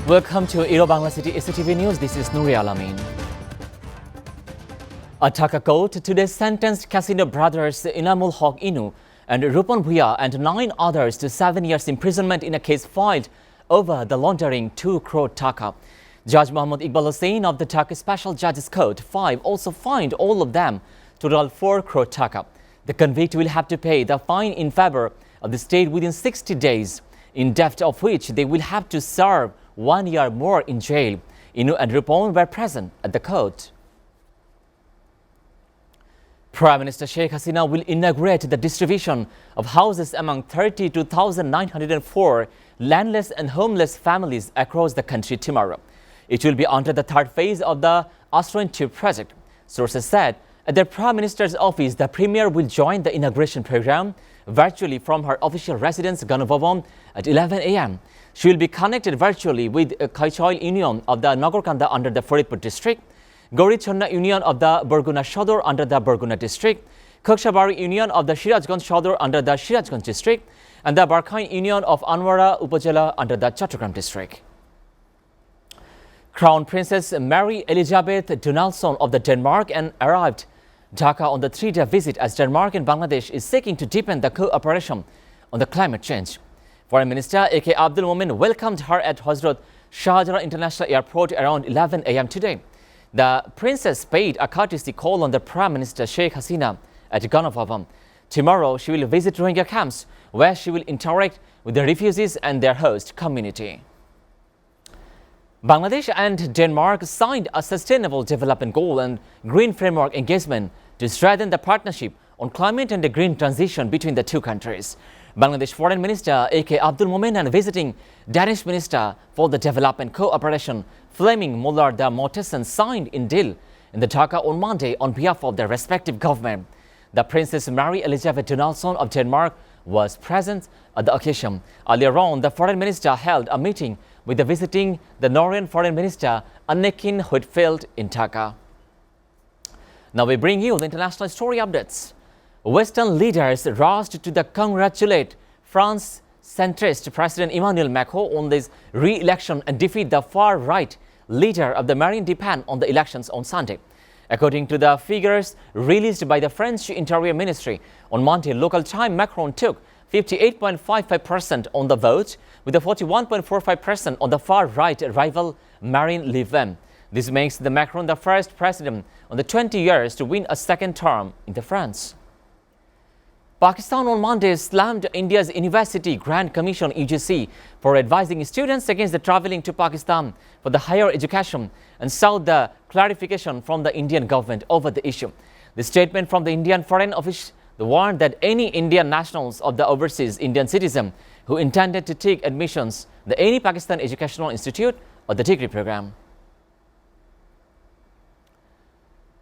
Welcome to Bangla City SATV News. This is Nuri Alamin. A Dhaka court today sentenced Casino brothers Inamul Haq Inu and Rupan Bhuya and 9 others to 7 years imprisonment in a case filed over the laundering 2 crore Dhaka. Judge Muhammad Iqbal Hussain of the Dhaka Special Judges Court 5 also fined all of them total 4 crore Dhaka. The convict will have to pay the fine in favor of the state within 60 days, in debt of which they will have to serve 1 year more in jail. Inu and Rupan were present at the court. Prime Minister Sheikh Hasina will inaugurate the distribution of houses among 32,904 landless and homeless families across the country tomorrow. It will be under the third phase of the Aswan 2 project. Sources said at the Prime Minister's office, the Premier will join the inauguration program virtually from her official residence, Ganabhavan, at 11 a.m. She will be connected virtually with Kaichoil Union of the Nagarkanda under the Faridpur district, Gauri Channa Union of the Barguna Shodor under the Barguna district, Kokshabari Union of the Shirajganj Shodor under the Shirajganj district, and the Barkhain Union of Anwara Upajala under the Chattogram district. Crown Princess Mary Elizabeth Donaldson of the Denmark and arrived Dhaka on the 3-day visit as Denmark and Bangladesh is seeking to deepen the cooperation on the climate change. Foreign Minister A.K. Abdul Momen welcomed her at Hazrat Shahjahan International Airport around 11 a.m. today. The princess paid a courtesy call on the Prime Minister Sheikh Hasina at Ganabhavan. Tomorrow, she will visit Rohingya camps, where she will interact with the refugees and their host community. Bangladesh and Denmark signed a Sustainable Development Goal and Green Framework engagement to strengthen the partnership on climate and the green transition between the two countries. Bangladesh Foreign Minister A.K. Abdul Momen and visiting Danish Minister for the Development Cooperation Fleming Muller de Mortensen signed in Dil in the Dhaka on Monday on behalf of their respective government. The Princess Mary Elizabeth Donaldson of Denmark was present at the occasion. Earlier on, the Foreign Minister held a meeting with the visiting the Norwegian Foreign Minister Anniken Huitfeldt in Dhaka. Now we bring you the international story updates. Western leaders rushed to congratulate France centrist President Emmanuel Macron on his re-election and defeat the far-right leader of the Marine Le Pen on the elections on Sunday. According to the figures released by the French Interior Ministry on Monday local time, Macron took 58.55% on the vote, with a 41.45% on the far-right rival Marine Le Pen. This makes the Macron the first president on the 20 years to win a second term in France. Pakistan on Monday slammed India's University Grant Commission UGC for advising students against the travelling to Pakistan for the higher education and sought the clarification from the Indian government over the issue. The statement from the Indian Foreign Office warned that any Indian nationals of the overseas Indian citizen who intended to take admissions at any Pakistan Educational Institute or the degree program.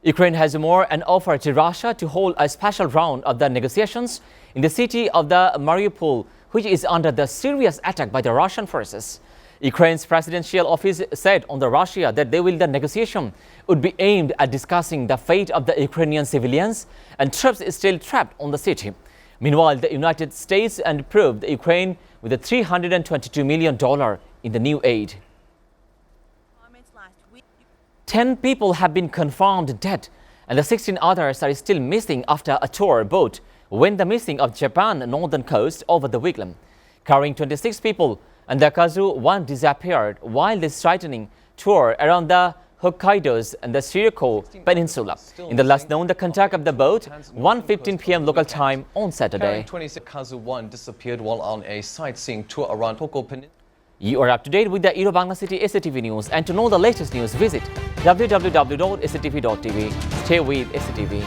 Ukraine has more an offer to Russia to hold a special round of the negotiations in the city of the Mariupol, which is under the serious attack by the Russian forces. Ukraine's presidential office said on the Russia that the negotiation would be aimed at discussing the fate of the Ukrainian civilians and troops still trapped on the city. Meanwhile, the United States approved Ukraine with a $322 million in the new aid. 10 people have been confirmed dead, and the 16 others are still missing after a tour boat went the missing of Japan's northern coast over the weekend, carrying 26 people, and the Kazu 1 disappeared while this frightening tour around the Hokkaido's and the Shiroko Peninsula. In the last known the contact of the boat, 1:15 p.m. local time on Saturday. 26 Kazu 1 disappeared while on a sightseeing tour around Shiroko Peninsula. You are up to date with the Bangla City SATV News, and to know the latest news, visit www.satv.tv. Stay with SATV.